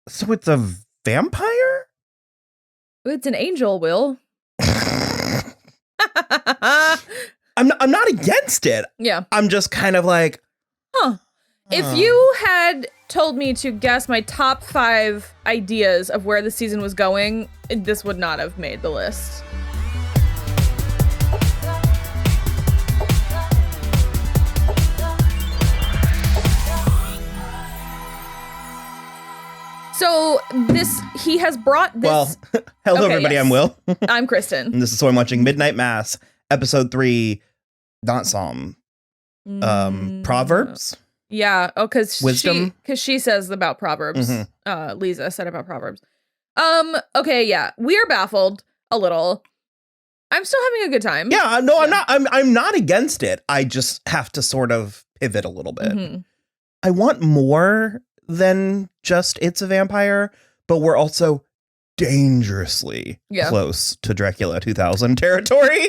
So it's a vampire? It's an angel, Will. I'm not against it. Yeah. I'm just kind of like, If you had told me to guess my top 5 ideas of where the season was going, this would not have made the list. So he has brought this. Well, hello everybody, yes. I'm Will. I'm Kristen. And this is So I'm Watching Midnight Mass, episode 3, not Psalm, Proverbs? Yeah. Oh, because Wisdom? Because she says about Proverbs. Leeza said about Proverbs. Okay, yeah. We are baffled a little. I'm still having a good time. Yeah, no, yeah. I'm not against it. I just have to sort of pivot a little bit. Mm-hmm. I want more than just it's a vampire, but we're also dangerously close to Dracula 2000 territory.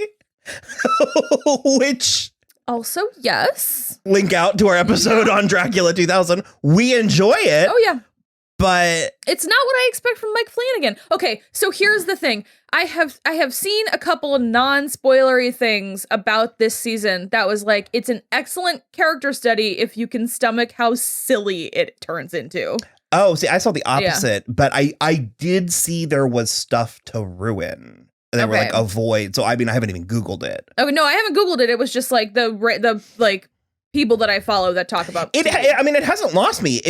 Which also, yes. Link out to our episode on Dracula 2000. We enjoy it. Oh, yeah. But it's not what I expect from Mike Flanagan. Okay, so here's the thing. I have seen a couple of non-spoilery things about this season that was like, it's an excellent character study if you can stomach how silly it turns into. Oh, see, I saw the opposite, but I did see there was stuff to ruin. They were like avoid. So I mean, I haven't even Googled it. Oh no, I haven't Googled it. It was just like the like people that I follow that talk about it. I mean, it hasn't lost me.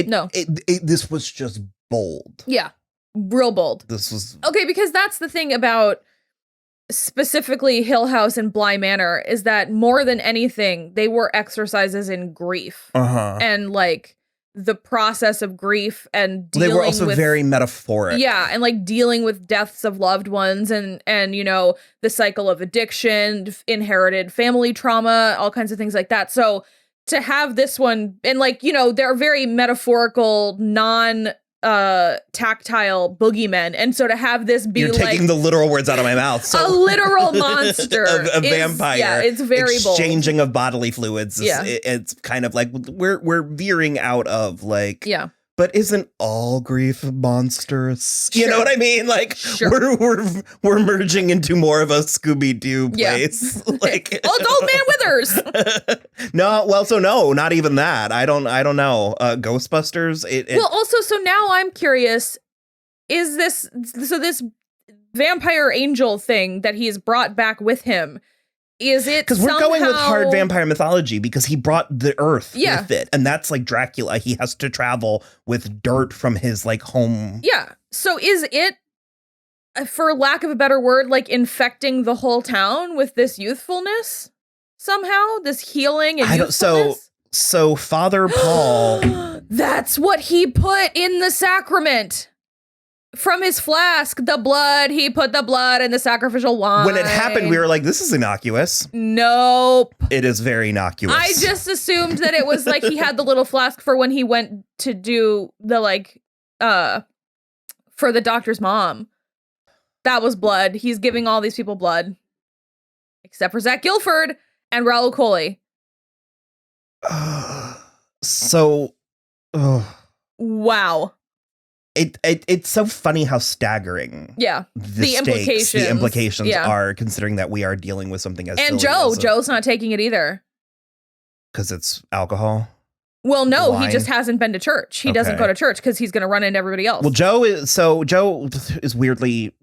This was just bold. Yeah, real bold. This was okay because that's the thing about specifically Hill House and Bly Manor is that more than anything, they were exercises in grief and like the process of grief and dealing. They were also very metaphoric. Yeah, and like dealing with deaths of loved ones and you know the cycle of addiction, inherited family trauma, all kinds of things like that. So to have this one and like you know they're very metaphorical, tactile boogeymen, and so to have this be you're taking the literal words out of my mouth. So a literal monster, a vampire. Yeah, it's very bold. Exchanging of bodily fluids. It's kind of like we're veering out of like. Yeah. But isn't all grief monstrous? Sure. You know what I mean? Like we're merging into more of a Scooby-Doo place. Like it's Old Man Withers. No, well, so no, not even that. I don't know. Ghostbusters. Well, also, so now I'm curious: is this vampire angel thing that he's brought back with him? Is it because we're going with hard vampire mythology because he brought the earth with it, and that's like Dracula. He has to travel with dirt from his like home. Yeah. So is it, for lack of a better word, like infecting the whole town with this youthfulness somehow? This healing and youthfulness? So Father Paul. That's what he put in the sacrament. From his flask, the blood, he put the blood in the sacrificial wine. When it happened, we were like, this is innocuous. Nope. It is very innocuous. I just assumed that it was like he had the little flask for when he went to do the like, for the doctor's mom. That was blood. He's giving all these people blood. Except for Zach Gilford and Raul Coley. Wow. It's so funny how staggering. Yeah, the implications are, considering that we are dealing with something as and silly Joe's not taking it either because it's alcohol. Well, no, wine. He just hasn't been to church. He doesn't go to church because he's going to run into everybody else. Well, Joe is weirdly.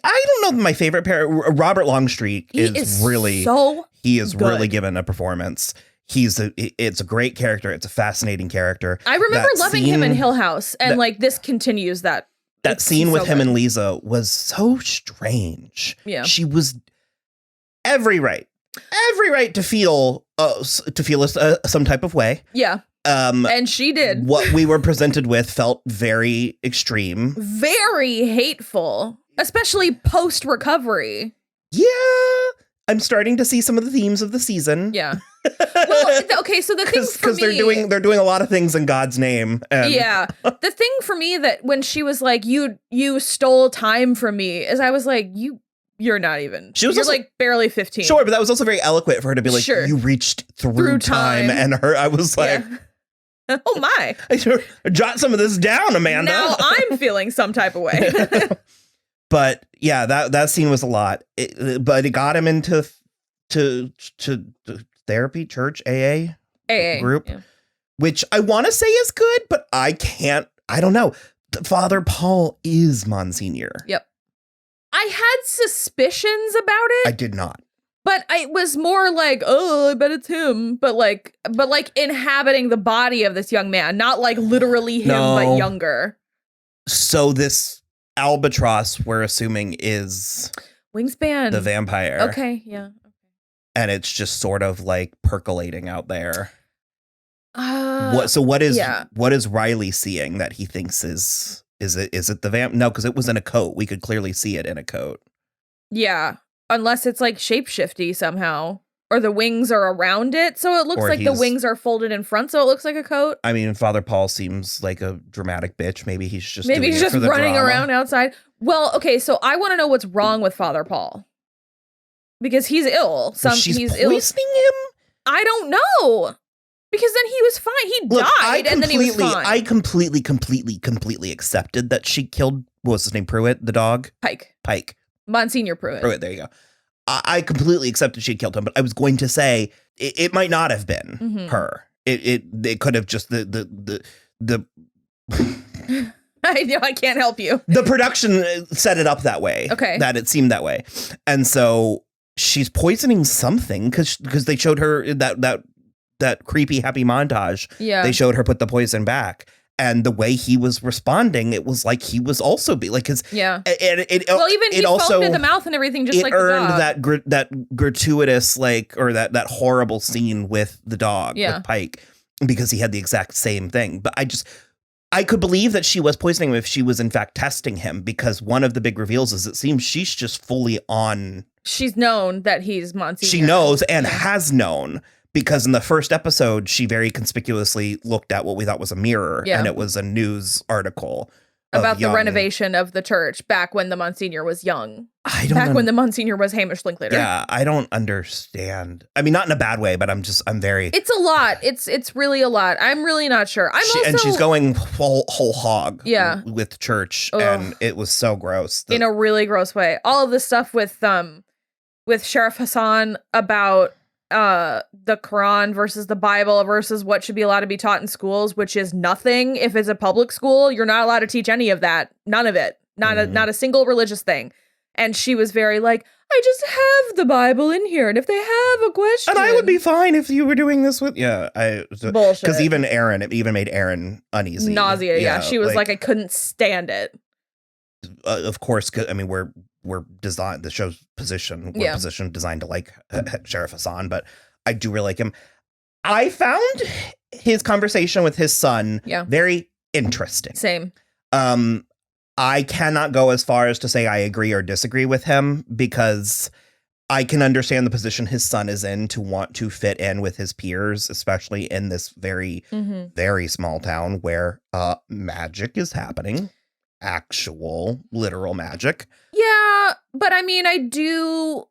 I don't know my favorite pair. Robert Longstreet is really really given a performance. It's a great character. It's a fascinating character. I remember loving him in Hill House, and like this continues that. That scene with him and Leeza was so strange. Yeah, she was every right to feel some type of way. Yeah, and she did. What we were presented with felt very extreme, very hateful, especially post recovery. Yeah. I'm starting to see some of the themes of the season. Yeah. Well, okay, so the thing for me, they're doing a lot of things in God's name. And yeah. The thing for me that when she was like, you stole time from me, is I was like, you're not even. You're also, like barely 15. Sure, but that was also very eloquent for her to be like, you reached through time. And I was like, Oh my. Jot some of this down, Amanda. Now I'm feeling some type of way. But yeah, that scene was a lot. But it got him into to therapy, church, AA group, which I want to say is good, but I don't know. Father Paul is Monsignor. Yep. I had suspicions about it. I did not. But I was more like, oh, I bet it's him. But like inhabiting the body of this young man, not like literally him, but younger. So this albatross, we're assuming, is Wingspan, the vampire. Okay, yeah. And it's just sort of like percolating out there. What is Riley seeing that he thinks is it the vamp? No, because it was in a coat. We could clearly see it in a coat. Yeah. Unless it's like shapeshifty somehow. Or the wings are around it, so it looks like the wings are folded in front, so it looks like a coat. I mean, Father Paul seems like a dramatic bitch. Maybe he's just running around outside. Well, okay, so I want to know what's wrong with Father Paul. Because he's ill. She's poisoning him? I don't know. Because then he was fine. He died, and then he was fine. I completely accepted that she killed, what was his name, Pruitt, the dog? Pike. Monsignor Pruitt. There you go. I completely accepted she killed him, but I was going to say it might not have been her. It could have just the I know, I can't help you. The production set it up that way. Okay. That it seemed that way. And so she's poisoning something because they showed her that creepy happy montage. Yeah. They showed her put the poison back. And the way he was responding, it was like he was also like his. Yeah. And he foamed at the mouth and everything, just like the dog. It earned that gratuitous, like, or that horrible scene with the dog, with Pike, because he had the exact same thing. But I could believe that she was poisoning him if she was in fact testing him, because one of the big reveals is it seems she's just fully on. She's known that he's Monsignor. She knows and has known. Because in the first episode, she very conspicuously looked at what we thought was a mirror, and it was a news article about the renovation of the church back when the Monsignor was young. When the Monsignor was Hamish Linklater. Yeah, I don't understand. I mean, not in a bad way, but I'm very. It's a lot. It's really a lot. I'm really not sure. And she's going whole hog. Yeah. With church, and it was so gross. In a really gross way. All of this stuff with Sheriff Hassan about the Quran versus the Bible versus what should be allowed to be taught in schools, which is nothing. If it's a public school, you're not allowed to teach any of that. None of it. Not a single religious thing. And she was very like, I just have the Bible in here, and if they have a question, and I would be fine if you were doing this with bullshit. Because it even made Aaron uneasy, nausea. Yeah, she was like I couldn't stand it. Of course, I mean we're designed, the show's position, we're positioned designed to like Sheriff Hassan, but I do really like him. I found his conversation with his son very interesting. Same. I cannot go as far as to say I agree or disagree with him, because I can understand the position his son is in to want to fit in with his peers, especially in this very, very small town where magic is happening. Actual literal magic. Yeah, but I mean, I do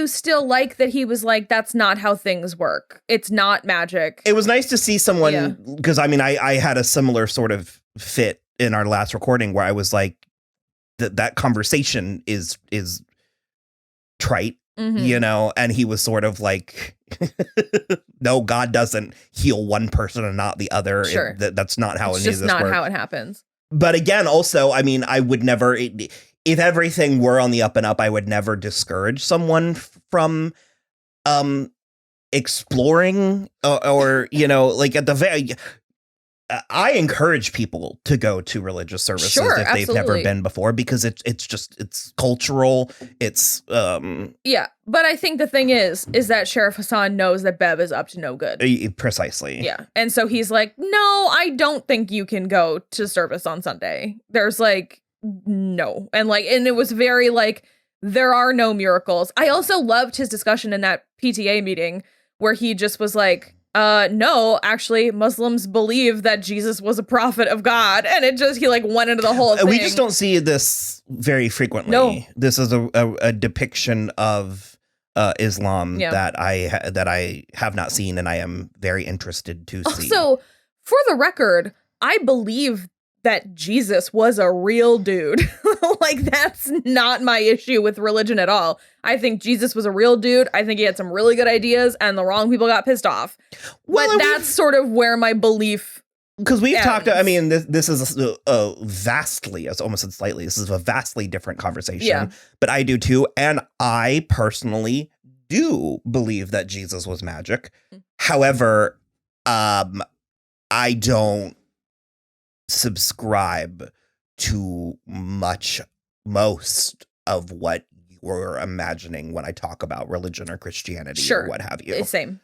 still like that he was like, that's not how things work. It's not magic. It was nice to see someone, because I mean, I had a similar sort of fit in our last recording where I was like, that conversation is trite, you know, and he was sort of like, no, God doesn't heal one person and not the other. Sure. That's not how it's any of this just not works. how it happens. But again, also, I mean, I would never, if everything were on the up and up, I would never discourage someone from exploring or, you know, like at the very, I encourage people to go to religious services if they've never been before, because it's cultural. It's yeah, but I think the thing is that Sheriff Hassan knows that Bev is up to no good. Precisely. Yeah, and so he's like, no, I don't think you can go to service on Sunday. There's like no, and it was very like there are no miracles. I also loved his discussion in that PTA meeting where he just was like, no, actually, Muslims believe that Jesus was a prophet of God. And he went into the whole thing. We just don't see this very frequently. No. This is a depiction of Islam that I have not seen, and I am very interested to see. Also, For the record, I believe that Jesus was a real dude. Like, that's not my issue with religion at all. I think Jesus was a real dude. I think he had some really good ideas and the wrong people got pissed off. Well, but that's sort of where my belief because we've talked, I mean, this is a vastly, as almost said slightly, this is a vastly different conversation. Yeah. But I do too. And I personally do believe that Jesus was magic. However, I don't subscribe to most of what you're imagining when I talk about religion or Christianity or what have you. Same.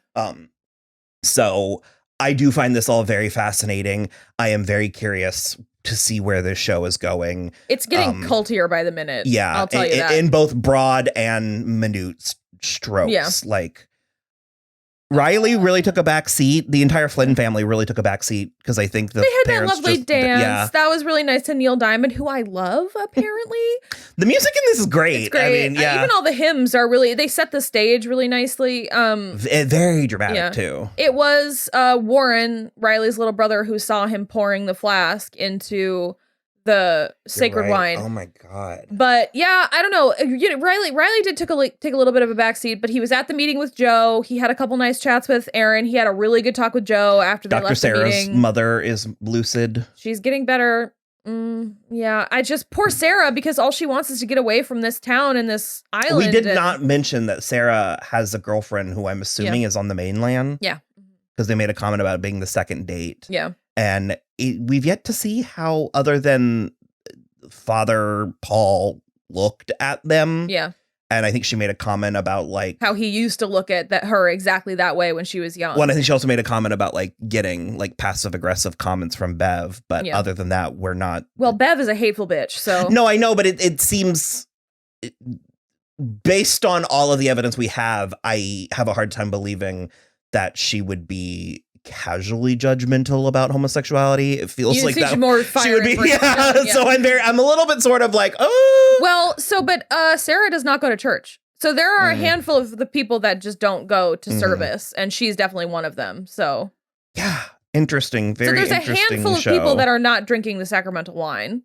So I do find this all very fascinating. I am very curious to see where this show is going. It's getting cultier by the minute. Yeah. I'll tell you that. In both broad and minute strokes. Yeah. Like, Riley really took a back seat. The entire Flynn family really took a back seat because I think they had that lovely dance. Yeah. That was really nice to Neil Diamond, who I love, apparently. The music in this is great. It's great. I mean, yeah. Even all the hymns are really, they set the stage really nicely. Very dramatic, too. It was Warren, Riley's little brother, who saw him pouring the flask into the sacred wine. Oh my God. But yeah, I don't know. Riley did take a little bit of a backseat, but he was at the meeting with Joe. He had a couple nice chats with Aaron. He had a really good talk with Joe after they left the meeting. Dr. Sarah's mother is lucid. She's getting better. Yeah, poor Sarah, because all she wants is to get away from this town and this island. We did not mention that Sarah has a girlfriend who I'm assuming is on the mainland. Yeah. Because they made a comment about it being the second date. Yeah. And we've yet to see how, other than Father Paul looked at them. Yeah. And I think she made a comment about like how he used to look at her exactly that way when she was young. Well, I think she also made a comment about like getting like passive aggressive comments from Bev. But other than that, we're not. Well, Bev is a hateful bitch. So no, I know. But it seems based on all of the evidence we have, I have a hard time believing that she would be casually judgmental about homosexuality. It feels like that more she would be. Yeah. So I'm a little bit sort of like, oh. Well, but Sarah does not go to church. So there are a handful of the people that just don't go to service, and she's definitely one of them. So yeah, interesting. Very interesting. So there's a handful of people that are not drinking the sacramental wine.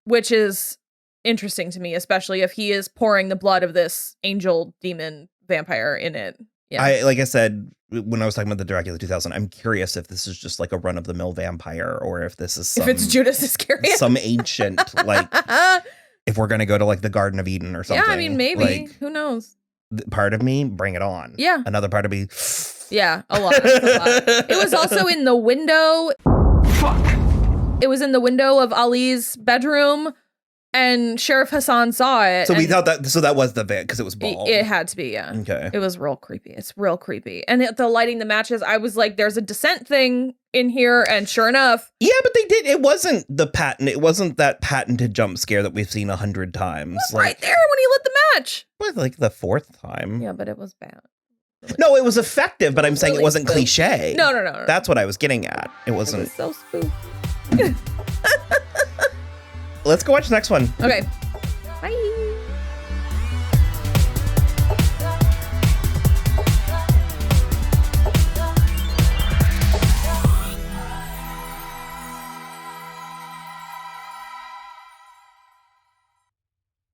Which is interesting to me, especially if he is pouring the blood of this angel, demon, vampire in it. Yeah. Like I said, when I was talking about the Dracula 2000, I'm curious if this is just like a run-of-the-mill vampire or if this is if it's Judas Iscariot. Some ancient, like, if we're going to go to like the Garden of Eden or something. Yeah, I mean, maybe. Like, who knows? Part of me, bring it on. Yeah. Another part of me. Yeah, a lot. It was also in the window. Fuck. It was in the window of Ali's bedroom. And Sheriff Hassan saw it. So we thought that was the van because it was bald. It had to be, yeah. Okay. It was real creepy. It's real creepy. And the lighting the matches, I was like, there's a descent thing in here. And sure enough. Yeah, but it wasn't that patented jump scare that we've seen 100 times. It was right there when he lit the match. But like the 4th time. Yeah, but it was bad. Really no, it was effective, but I'm saying it wasn't spooky. Cliche. No. That's what I was getting at. It wasn't. It was so spooky. Let's go watch the next one. Okay.